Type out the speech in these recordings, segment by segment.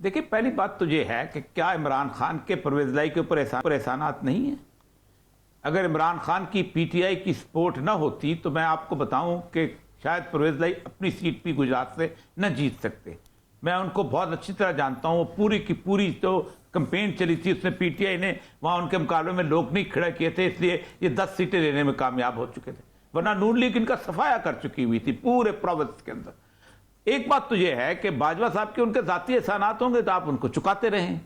देखिए, पहली बात तो ये है कि क्या इमरान खान के परवेज लाई के ऊपर एहसानात नहीं है? अगर इमरान खान की पीटीआई की सपोर्ट ना होती तो मैं आपको बताऊं कि शायद परवेज लाई अपनी सीट भी गुजरात से न जीत सकते। मैं उनको बहुत अच्छी तरह जानता हूं। वो पूरी की पूरी जो कंपेन चली थी उसमें पीटीआई ने वहां उनके मुकाबले में लोग नहीं खड़ा किए थे, इसलिए ये 10 सीटें लेने में कामयाब हो चुके थे, वरना नून लीग इनका सफाया कर चुकी हुई थी पूरे प्रोविंस के अंदर। एक बात तो यह है कि बाजवा साहब के उनके जाती एहसानात होंगे तो आप उनको चुकाते रहें।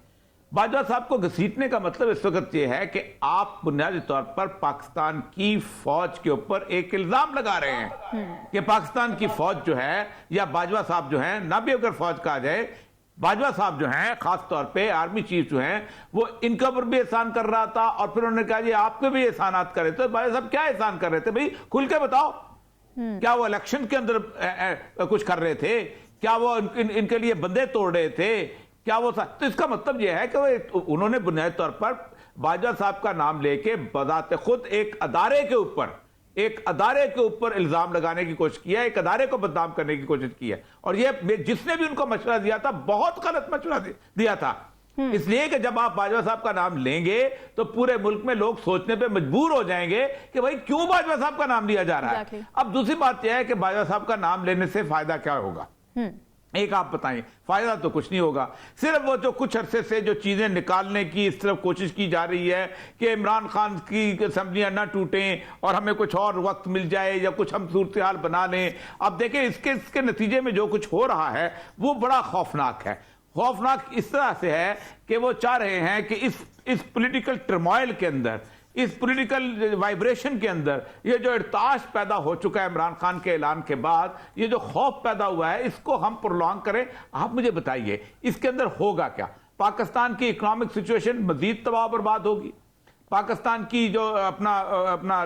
बाजवा साहब को घसीटने का मतलब इस वक्त यह है कि आप बुनियादी तौर पर पाकिस्तान की फौज के ऊपर एक इल्जाम लगा रहे हैं कि पाकिस्तान की फौज जो है, या बाजवा साहब जो है, ना भी अगर फौज कहा जाए, बाजवा साहब जो हैं खास तौर पे आर्मी चीफ जो हैं, वो इनके ऊपर भी एहसान कर रहा था और फिर उन्होंने कहा जी आप पे भी एहसानात कर रहे थे। बाजवा साहब क्या एहसान कर रहे थे भाई, खुल के बताओ। क्या वो इलेक्शन के अंदर कुछ कर रहे थे? क्या वो इनके लिए बंदे तोड़ रहे थे? क्या वो तो इसका मतलब यह है कि उन्होंने बुनियादी तौर पर बाजवा साहब का नाम लेके बजाते खुद एक अदारे के ऊपर इल्जाम लगाने की कोशिश किया है, एक अदारे को बदनाम करने की कोशिश की है। और ये जिसने भी उनको मशवरा दिया था बहुत गलत मशवरा दिया था। इसलिए कि जब आप बाजवा साहब का नाम लेंगे तो पूरे मुल्क में लोग सोचने पे मजबूर हो जाएंगे कि भाई क्यों बाजवा साहब का नाम लिया जा रहा है। अब दूसरी बात यह है कि बाजवा साहब का नाम लेने से फायदा क्या होगा? एक आप बताएं। फायदा तो कुछ नहीं होगा। सिर्फ वो जो कुछ अरसे से जो चीजें निकालने की इस तरफ कोशिश की जा रही है कि इमरान खान की असेंबलियां ना टूटें और हमें कुछ और वक्त मिल जाए या कुछ हम सूरत हाल बना लें। अब देखें इसके नतीजे में जो कुछ हो रहा है वो बड़ा खौफनाक है। खौफनाक इस तरह से है कि वो चाह रहे हैं कि इस पॉलिटिकल टर्मोइल के अंदर, इस पॉलिटिकल वाइब्रेशन के अंदर, ये जो इर्ताश पैदा हो चुका है इमरान खान के ऐलान के बाद, ये जो खौफ पैदा हुआ है, इसको हम प्रोलॉन्ग करें। आप मुझे बताइए इसके अंदर होगा क्या? पाकिस्तान की इकोनॉमिक सिचुएशन मजीद तबाह बर्बाद होगी। पाकिस्तान की जो अपना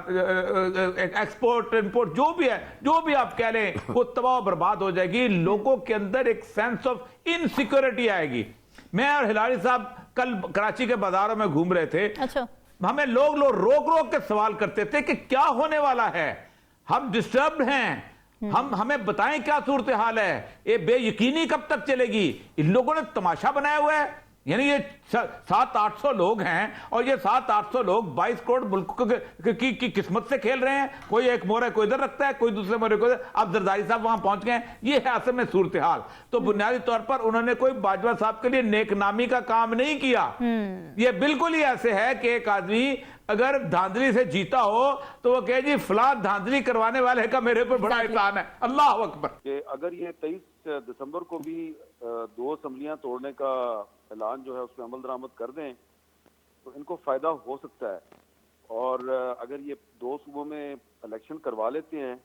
एक्सपोर्ट इंपोर्ट जो भी है, जो भी आप कह लें, वो तबाह बर्बाद हो जाएगी। लोगों के अंदर एक सेंस ऑफ इनसिक्योरिटी आएगी। मैं और हिलारी साहब कल कराची के बाजारों में घूम रहे थे। अच्छा। हमें लोग रोक रोक के सवाल करते थे कि क्या होने वाला है, हम डिस्टर्ब्ड हैं, हमें बताएं क्या सूरत हाल है, ये बेयकीनी कब तक चलेगी? इन लोगों ने तमाशा बनाया हुआ है। यानी ये 700-800 लोग हैं और ये 700-800 लोग 22 करोड़ मुल्क की किस्मत से खेल रहे हैं। कोई एक मोहरे को इधर रखता है, कोई दूसरे मोहरे को इधर। अब जरदारी साहब वहां पहुंच गए। ये है असल में सूरत हाल। तो बुनियादी तौर पर उन्होंने कोई बाजवा साहब के लिए नेकनामी का काम नहीं किया। ये बिल्कुल ही ऐसे है कि एक आदमी अगर धांधली से जीता हो तो वो कहे जी फला धांधली करवाने वाले का मेरे पर बड़ा एहसान है। अल्लाह अकबर। अगर ये 23 दिसंबर को भी 2 असम्बलियां तोड़ने का ऐलान जो है उसमें अमल दरामद कर दें तो इनको फायदा हो सकता है। और अगर ये 2 सूबों में इलेक्शन करवा लेते हैं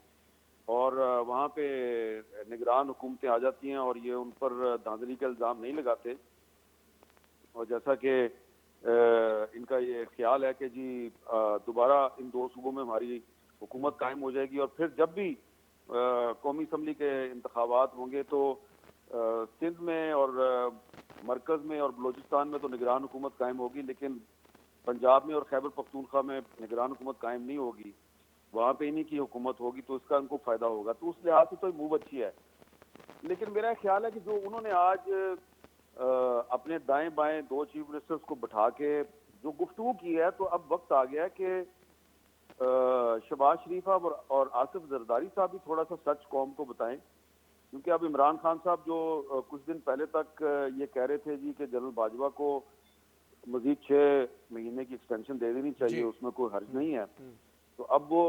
और वहाँ पे निगरान हुकूमतें आ जाती हैं और ये उन पर धांधली का इल्ज़ाम नहीं लगाते, और जैसा कि इनका ये ख्याल है कि जी दोबारा इन 2 सूबों में हमारी हुकूमत कायम हो जाएगी और फिर जब भी कौमी असम्बली के इंतखाबात होंगे तो सिंध में और मरकज़ में और बलूचिस्तान में तो निगरान हुकूमत कायम होगी, लेकिन पंजाब में और खैबर पख्तूनख्वा में निगरान हुकूमत कायम नहीं होगी, वहाँ पे इन्हीं की हुकूमत होगी, तो इसका उनको फ़ायदा होगा। तो उस लिहाज से तो मूव अच्छी है। लेकिन मेरा ख्याल है कि जो उन्होंने आज अपने दाएं बाएं 2 चीफ मिनिस्टर्स को बिठा के जो गुफ्तगू की है, तो अब वक्त आ गया है कि शहबाज शरीफ साहब और आसिफ जरदारी साहब भी थोड़ा सा सच कौम को बताएं। क्योंकि अब इमरान खान साहब जो कुछ दिन पहले तक ये कह रहे थे जी कि जनरल बाजवा को मजीद 6 महीने की एक्सटेंशन दे देनी चाहिए, उसमें कोई हर्ज नहीं है, तो अब वो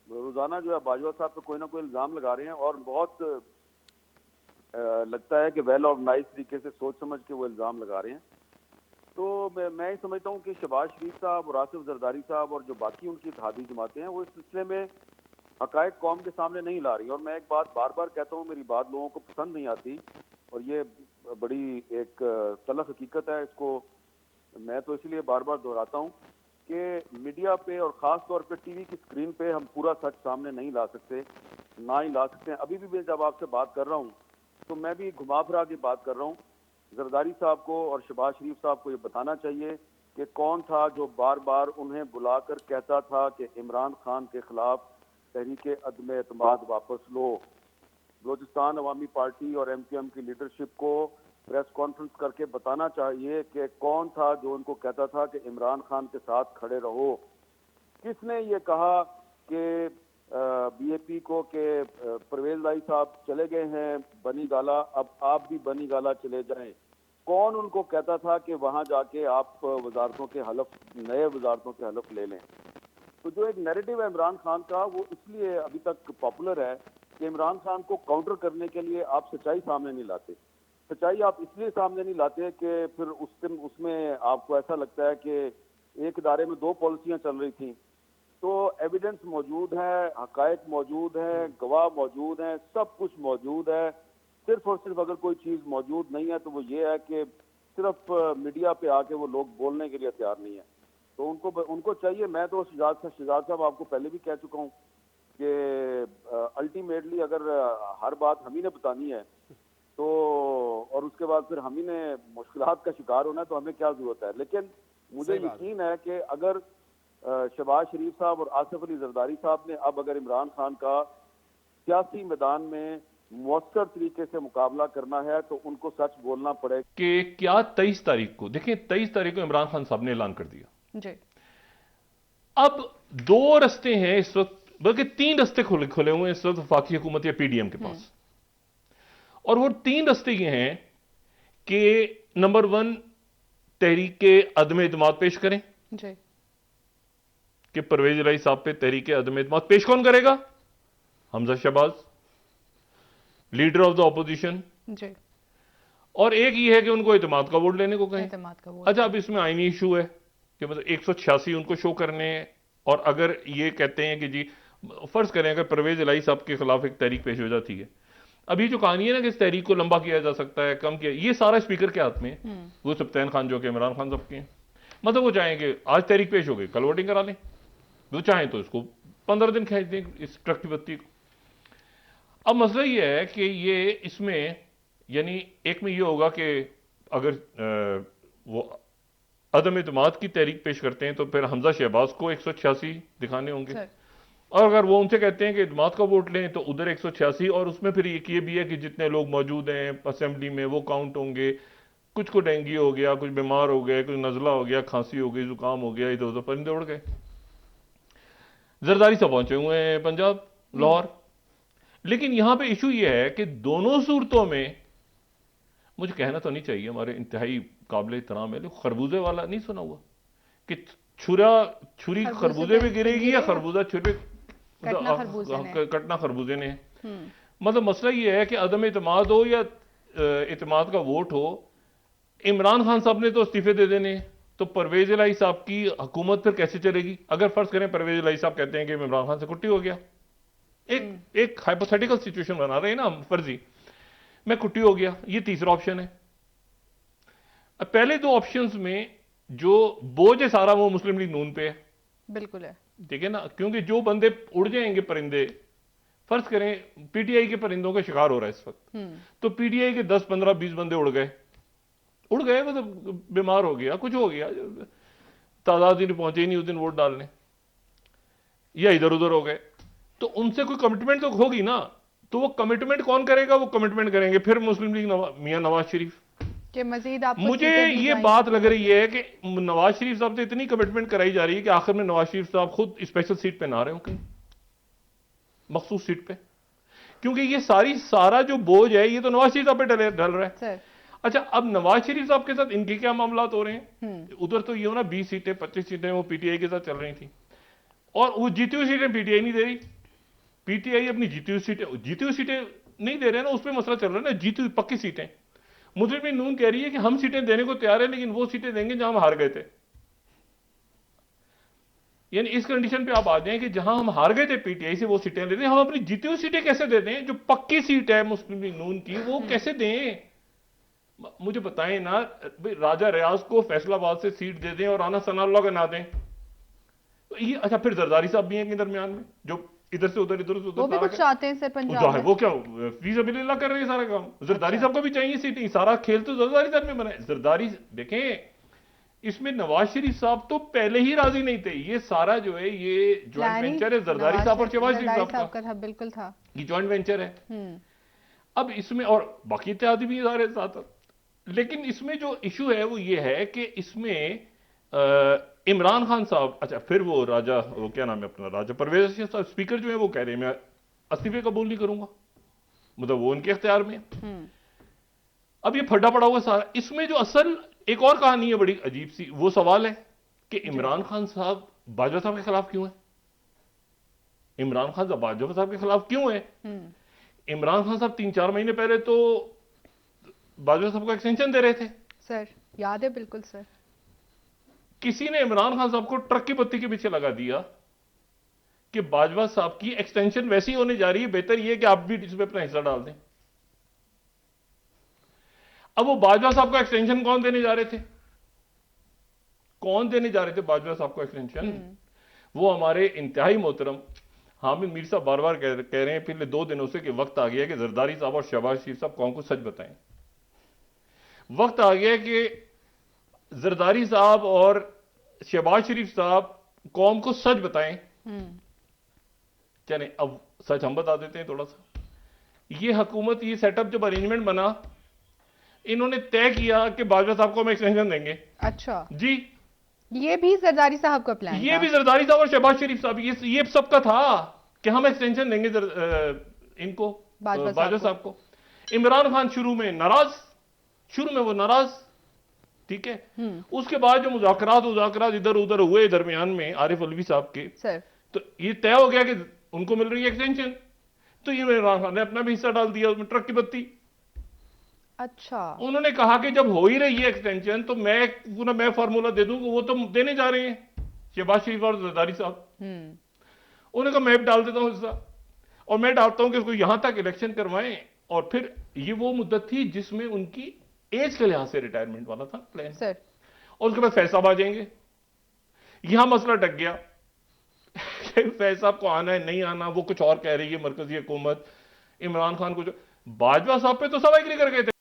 रोजाना जो है बाजवा साहब पे कोई ना कोई इल्जाम लगा रहे हैं और बहुत लगता है कि वेल ऑर्गेनाइज तरीके से सोच समझ के वो इल्जाम लगा रहे हैं। तो मैं समझता हूँ कि शहबाज शरीफ साहब और आसिफ जरदारी साहब और जो बाकी उनकी इत्तेहादी जमातें हैं वो इस सिलसिले में हकायक कौम के सामने नहीं ला रही। और मैं एक बात बार बार कहता हूँ, मेरी बात लोगों को पसंद नहीं आती और ये बड़ी एक तलख हकीकत है, इसको मैं तो इसलिए बार बार दोहराता हूँ कि मीडिया पे और ख़ास तौर पे टीवी की स्क्रीन पे हम पूरा सच सामने नहीं ला सकते, ना ही ला सकते हैं। अभी भी मैं जब आपसे बात कर रहा हूँ तो मैं भी घुमा फिरा के बात कर रहा हूँ। जरदारी साहब को और शहबाज शरीफ साहब को ये बताना चाहिए कि कौन था जो बार बार उन्हें बुलाकर कहता था कि इमरान खान के खिलाफ तहरीके अदम एतमाद वापस लो। बलूचिस्तान अवामी पार्टी और MQM की लीडरशिप को प्रेस कॉन्फ्रेंस करके बताना चाहिए कि कौन था जो उनको कहता था कि इमरान खान के साथ खड़े रहो। किसने ये कहा कि बीएपी को कि परवेज लाई साहब चले गए हैं बनी गाला, अब आप भी बनी गाला चले जाएं। कौन उनको कहता था कि वहां जाके आप वजारतों के हलफ, नए वजारतों के हलफ ले लें। तो जो एक नैरेटिव है इमरान खान का, वो इसलिए अभी तक पॉपुलर है कि इमरान खान को काउंटर करने के लिए आप सच्चाई सामने नहीं लाते। सच्चाई आप इसलिए सामने नहीं लाते कि फिर उसमें आपको ऐसा लगता है कि एक इदारे में दो पॉलिसियां चल रही थी। तो एविडेंस मौजूद है, हकायक मौजूद है, गवाह मौजूद हैं, सब कुछ मौजूद है। सिर्फ और सिर्फ अगर कोई चीज़ मौजूद नहीं है तो वो ये है कि सिर्फ मीडिया पे आके वो लोग बोलने के लिए तैयार नहीं है। तो उनको चाहिए, मैं तो शहजाद साहब आपको पहले भी कह चुका हूँ कि अल्टीमेटली अगर हर बात हम ही ने बतानी है तो, और उसके बाद फिर हम ही ने मुश्किलात का शिकार होना है, तो हमें क्या जरूरत है। लेकिन मुझे यकीन है कि अगर शहबाज शरीफ साहब और आसिफ अली जरदारी साहब ने अब अगर इमरान खान का सियासी मैदान में मौसर तरीके से मुकाबला करना है तो उनको सच बोलना पड़ेगा कि क्या 23 तारीख को, देखिए 23 तारीख को इमरान खान साहब ने ऐलान कर दिया जी। अब दो रास्ते हैं इस वक्त, बल्कि 3 रास्ते खुले हुए हैं इस वक्त वफाकी हुकूमत या पीडीएम के पास। और वो 3 रास्ते ये हैं कि नंबर 1 तहरीक अदम एतमाद पेश करें जी, कि परवेज इलाही साहब पे तहरीक अदम एतमाद पेश कौन करेगा? Hamza Shahbaz, leader of the opposition ji. और एक ये है कि उनको एतमाद का वोट लेने को कहें। अच्छा, अब इसमें आईनी इशू है कि मतलब 186 उनको शो करने हैं। और अगर ये कहते हैं कि जी फर्ज करें अगर परवेज इलाही साहब के खिलाफ एक तहरीक पेश हो जाती है, अभी जो कहानी है ना कि इस तहरीक को लंबा किया जा सकता है, कम किया, ये सारा स्पीकर के हाथ में है। वो सब्तैन खान जो कि इमरान खान साहब के हैं, मतलब वो चाहेंगे आज तहरीक पेश हो गई कल वोटिंग करा लें, वो चाहें तो इसको 15 दिन खींच दें इस ट्रक की बत्ती को। अब मसला ये है कि ये इसमें यानी एक में ये होगा कि अगर वो अदम एतमाद की तहरीक पेश करते हैं तो फिर हमजा शहबाज को 186 दिखाने होंगे, और अगर वो उनसे कहते हैं कि एतमाद का वोट लें तो उधर 186, और उसमें फिर एक ये भी है कि जितने लोग मौजूद हैं असेंबली में वो काउंट होंगे। कुछ को डेंगू हो गया, कुछ बीमार हो गए, कुछ नजला हो गया, खांसी हो गई, जुकाम हो गया, इधर उधर परिंदे उड़ गए। जरदारी साहब पहुंचे हुए हैं पंजाब, लाहौर। लेकिन यहां पे इशू ये है कि दोनों सूरतों में मुझे कहना तो नहीं चाहिए, हमारे इंतहाई काबिल एहतराम है, खरबूजे वाला नहीं सुना हुआ कि छुरी खरबूजे में गिरेगी या खरबूजा छुरी कटना खरबूजे ने। मतलब मसला ये है कि अदम एतमाद हो या एतमाद का वोट हो, इमरान खान साहब ने तो इस्तीफे दे देने, तो परवेज इलाही साहब की हुकूमत फिर कैसे चलेगी? अगर फर्ज करें परवेज इलाही साहब कहते हैं कि इमरान खान से कुट्टी हो गया, एक हाइपोथेटिकल सिचुएशन बना रहे हैं ना हम, फर्जी मैं कुट्टी हो गया, ये तीसरा ऑप्शन है। अब पहले 2 ऑप्शंस में जो बोझ है सारा वो मुस्लिम लीग नून पे है, बिल्कुल है, ठीक है ना, क्योंकि जो बंदे उड़ जाएंगे परिंदे, फर्ज करें पीटीआई के परिंदों का शिकार हो रहा है इस वक्त, तो पीटीआई के 10 15 20 बंदे उड़ गए, मतलब बीमार हो गया, कुछ हो गया, तादाद ही नहीं पहुंचे, नहीं उस दिन वोट डालने, या इधर उधर हो गए, तो उनसे कोई कमिटमेंट तो होगी ना। तो वो कमिटमेंट कौन करेगा? वो कमिटमेंट करेंगे फिर मुस्लिम लीग मियां नवाज शरीफ कि मजीद आप। मुझे ये बात लग रही है कि नवाज शरीफ साहब से इतनी कमिटमेंट कराई जा रही है कि आखिर में नवाज शरीफ साहब खुद स्पेशल सीट पे ना रहे हो, कहीं मखसूस सीट पे, क्योंकि ये सारा जो बोझ है ये तो नवाज शरीफ साहब पे ढल रहा है। अच्छा, अब नवाज शरीफ साहब के साथ इनके क्या मामला हो रहे हैं? उधर तो ये हो ना 20 सीटें 25 सीटें वो पीटीआई के साथ चल रही थी, और वो जीती हुई सीटें पीटीआई नहीं दे रही। पीटीआई अपनी जीती हुई सीटें नहीं दे रहे ना, उस पर मसला चल रहा है ना, जीती हुई पक्की सीटें। मुस्लिम लीग नून कह रही है कि हम सीटें देने को तैयार है, लेकिन वो सीटें देंगे जहां हम हार गए थे। यानी इस कंडीशन पे आप आ जाएं कि जहां हम हार गए थे पीटीआई से, वो सीटें ले दें। हम अपनी जीती हुई सीटें कैसे दे दें? जो पक्की सीट है मुस्लिम लीग नून की, वो कैसे दें? मुझे बताएं ना, राजा रियाज को फैसलाबाद से सीट दे दें और राना सनाउल्लाह को ना दें, तो ये अच्छा, फिर जरदारी साहब भी हैं दरमियान में, जो इधर से उधर वो भी कुछ चाहते हैं सर पंजाब में। वो क्या फी सबिलिल्लाह कर रहे हैं सारा काम। जरदारी साहब को भी चाहिए सीटें, सारा खेल तो जरदारी साहब में बना है। जरदारी देखें, इसमें नवाज शरीफ साहब तो पहले ही राजी नहीं थे। ये सारा जो है ये ज्वाइंट वेंचर है जरदारी साहब और शहबाज शरीफ साहब का, बिल्कुल था, ये ज्वाइंट वेंचर है। अब इसमें और बाकी इत्तेहादी भी सारे साथ, लेकिन इसमें जो इशू है वो ये है कि इसमें इमरान खान साहब, अच्छा फिर वो राजा, वो क्या नाम है अपना, राजा परवेज साहब स्पीकर जो है वो कह रहे हैं मैं इस्तीफे कबूल नहीं करूंगा, मतलब वो उनके इख्तियार में है। अब ये फटा पड़ा हुआ सारा, इसमें जो असल एक और कहानी है बड़ी अजीब सी, वो सवाल है कि इमरान खान साहब बाजवा साहब के खिलाफ क्यों है? इमरान खान साहब बाजवा साहब के खिलाफ क्यों है? इमरान खान साहब 3-4 महीने पहले तो बाजवा साहब को एक्सटेंशन दे रहे थे सर, याद है बिल्कुल सर। किसी ने इमरान खान साहब को ट्रक की बत्ती के पीछे लगा दिया कि बाजवा साहब की एक्सटेंशन वैसी होने जा रही है, बेहतर यह कि आप भी इसमें अपना हिस्सा डाल दें। अब वो बाजवा साहब को एक्सटेंशन कौन देने जा रहे थे? कौन देने जा रहे थे बाजवा साहब को एक्सटेंशन? वो हमारे इंतहाई मोहतरम हामिद मीर साहब बार बार कह रहे हैं पिछले 2 दिनों से कि वक्त आ गया कि जरदारी साहब और शहबाज शरीफ साहब कौन को सच बताएं। वक्त आ गया कि जरदारी साहब और शहबाज शरीफ साहब कौम को सच बताएं। चलें अब सच हम बता देते हैं थोड़ा सा। ये हुकूमत, ये सेटअप जब अरेंजमेंट बना, इन्होंने तय किया कि बाजवा साहब को हम एक्सटेंशन देंगे। अच्छा जी, ये भी जरदारी साहब का प्लान ये था? भी जरदारी साहब और शहबाज शरीफ साहब, ये सबका था कि हम एक्सटेंशन देंगे इनको बाजवा साहब को। इमरान खान शुरू में नाराज, शुरू में वो नाराज, ठीक है। उसके बाद जो मुज़ाकरात इधर उधर हुए दरमियान में आरिफ अलवी साहब के सर, तो ये तय हो गया कि उनको मिल रही है एक्सटेंशन, तो ये इमरान खान ने अपना भी हिस्सा डाल दिया उसमें, ट्रक की बत्ती। अच्छा, उन्होंने कहा कि जब हो ही रही है एक्सटेंशन तो मैं फार्मूला दे दूंगा, वो तो देने जा रहे हैं शहबाज शरीफ और जरदारी साहब। उन्होंने कहा मैं भी डाल देता हूं हिस्सा, और मैं डालता हूं कि उसको यहां तक इलेक्शन करवाएं, और फिर ये वो मुद्दत थी जिसमें उनकी एज के लिहाज से रिटायरमेंट वाला था प्लान सर। और उसके बाद फैसलाब आ जाएंगे। यहां मसला टक गया फैसलाब को आना है नहीं आना, वो कुछ और कह रही है मरकजी हुकूमत, इमरान खान को जो बाजवा साहब पे तो सब एग्री कर गए थे।